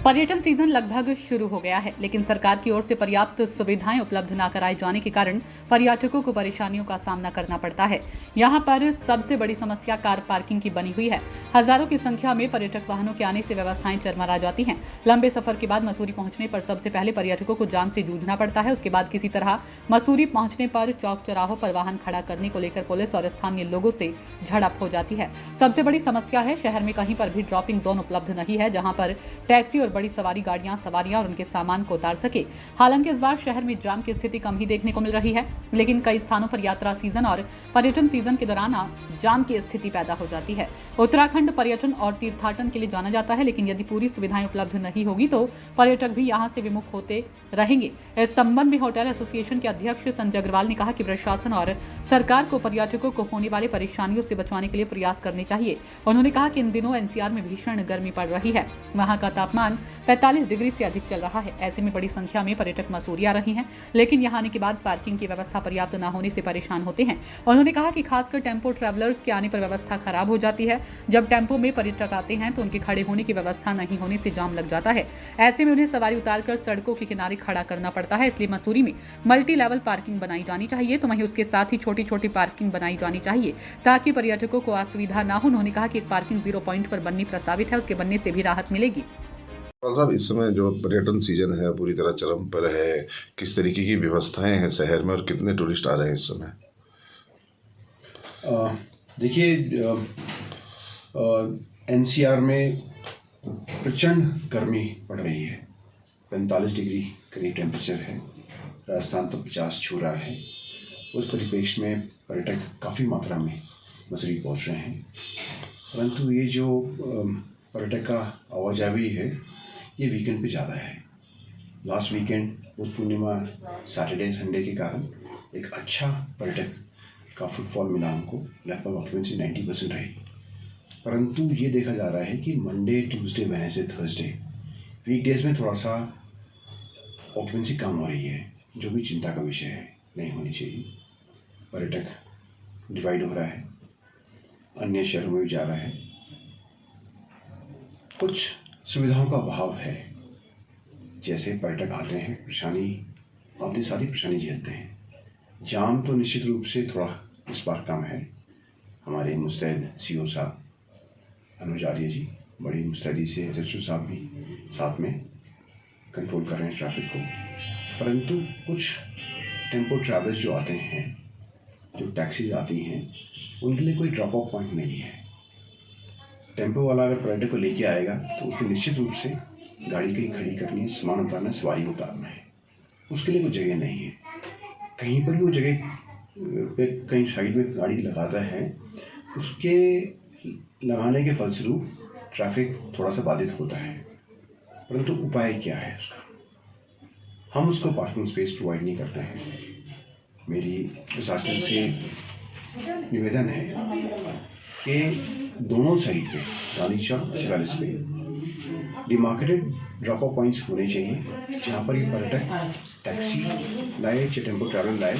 पर्यटन सीजन लगभग शुरू हो गया है, लेकिन सरकार की ओर से पर्याप्त सुविधाएं उपलब्ध न कराए जाने के कारण पर्यटकों को परेशानियों का सामना करना पड़ता है। यहां पर सबसे बड़ी समस्या कार पार्किंग की बनी हुई है। हजारों की संख्या में पर्यटक वाहनों के आने से व्यवस्थाएं चरमरा जाती हैं। लंबे सफर के बाद मसूरी पहुंचने पर सबसे पहले पर्यटकों को जाम से जूझना पड़ता है। उसके बाद किसी तरह मसूरी पहुंचने पर चौक चौराहों पर वाहन खड़ा करने को लेकर पुलिस और स्थानीय लोगों से झड़प हो जाती है। सबसे बड़ी समस्या है, शहर में कहीं पर भी ड्रॉपिंग जोन उपलब्ध नहीं है जहां पर टैक्सी और बड़ी सवारी गाड़ियां सवारियां और उनके सामान को उतार सके। हालांकि इस बार शहर में जाम की स्थिति कम ही देखने को मिल रही है, लेकिन कई स्थानों पर यात्रा सीजन और पर्यटन सीजन के दौरान जाम की स्थिति पैदा हो जाती है। उत्तराखंड पर्यटन और तीर्थाटन के लिए जाना जाता है, लेकिन यदि पूरी सुविधाएं उपलब्ध नहीं होगी तो पर्यटक भी यहां से विमुख होते रहेंगे। इस संबंध में होटल एसोसिएशन के अध्यक्ष संजय अग्रवाल ने कहा कि प्रशासन और सरकार को पर्यटकों को होने वाली परेशानियों से बचाने के लिए प्रयास करने चाहिए। उन्होंने कहा कि इन दिनों एनसीआर में भीषण गर्मी पड़ रही है। वहां का तापमान 45 डिग्री से अधिक चल रहा है। ऐसे में बड़ी संख्या में पर्यटक मसूरी आ रहे हैं, लेकिन यहां आने के बाद पार्किंग की व्यवस्था पर्याप्त न होने से परेशान होते हैं। उन्होंने कहा कि खासकर टेम्पो ट्रैवलर्स के आने पर व्यवस्था खराब हो जाती है। जब टेम्पो में पर्यटक आते हैं तो उनके खड़े होने की व्यवस्था नहीं होने से जाम लग जाता है। ऐसे में उन्हें सवारी उतारकर सड़कों के किनारे खड़ा करना पड़ता है। इसलिए मसूरी में मल्टी लेवल पार्किंग बनाई जानी चाहिए, तो वहीं उसके साथ ही छोटी छोटी पार्किंग बनाई जानी चाहिए ताकि पर्यटकों को असुविधा न हो। उन्होंने कहा कि एक पार्किंग 0 पॉइंट पर बननी प्रस्तावित है, उसके बनने से भी राहत मिलेगी। साहब, इस समय जो पर्यटन सीजन है पूरी तरह चरम पर है, किस तरीके की व्यवस्थाएं हैं शहर में और कितने टूरिस्ट आ रहे हैं इस समय? देखिए, एनसीआर में प्रचंड गर्मी पड़ रही है। 45 डिग्री करीब टेम्परेचर है। राजस्थान तो 50 छू रहा है। उस परिप्रेक्ष्य में पर्यटक काफ़ी मात्रा में मसूरी पहुंच रहे हैं, परंतु ये जो पर्यटक का आवाजाही है ये वीकेंड पे ज़्यादा है। Last weekend Buddha Purnima Saturday Sunday के कारण एक अच्छा पर्यटक का फुटफॉल मिला हमको। लगभग ऑक्यूपेंसी 90% रही, परंतु ये देखा जा रहा है कि Monday Tuesday Wednesday Thursday weekdays में थोड़ा सा ऑक्यूपेंसी कम हो रही है, जो भी चिंता का विषय है, नहीं होनी चाहिए। पर्यटक डिवाइड हो रहा है, अन्य शहरों में भी जा रहा है। कुछ सुविधाओं का अभाव है, जैसे पर्यटक आते हैं आते सारी परेशानी झेलते हैं। जाम तो निश्चित रूप से थोड़ा इस बार कम है। हमारे मुस्तैद सीओ साहब अनुज आर्य जी बड़ी मुस्तैदी से, एसएचओ साहब भी साथ में कंट्रोल कर रहे हैं ट्रैफिक को, परंतु कुछ टेम्पो ट्रैवलर्स जो आते हैं, जो टैक्सीज आती हैं, उनके लिए कोई ड्रॉप ऑफ पॉइंट नहीं है। टेम्पो वाला अगर पर्यटक को लेके आएगा तो उसको निश्चित रूप से गाड़ी कहीं खड़ी करनी है, सामान उतारना है, सवारी उतारना है, उसके लिए कोई जगह नहीं है। कहीं पर भी वो जगह पे कहीं साइड में गाड़ी लगाता है, उसके लगाने के फलस्वरूप ट्रैफिक थोड़ा सा बाधित होता है, परंतु उपाय क्या है उसका? हम उसको पार्किंग स्पेस प्रोवाइड नहीं करते हैं। मेरी प्रशासन से निवेदन है कि दोनों साइड पे गांधी चौक शिवालिस पे डिमार्केटेड ड्रॉप ऑफ पॉइंट्स होने चाहिए, जहाँ पर ये पर्यटक टैक्सी लाए या टेम्पो ट्रैवल लाए,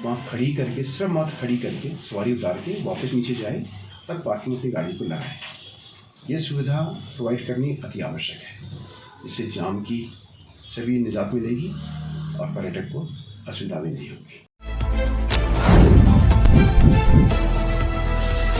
वहाँ खड़ी करके सिर्फ मात्र खड़ी करके सवारी उतार के वापस नीचे जाए और पार्किंग अपनी गाड़ी को लगाए। ये सुविधा प्रोवाइड करनी अति आवश्यक है। इससे जाम की सभी निजात मिलेगी और पर्यटक को असुविधा भी नहीं होगी।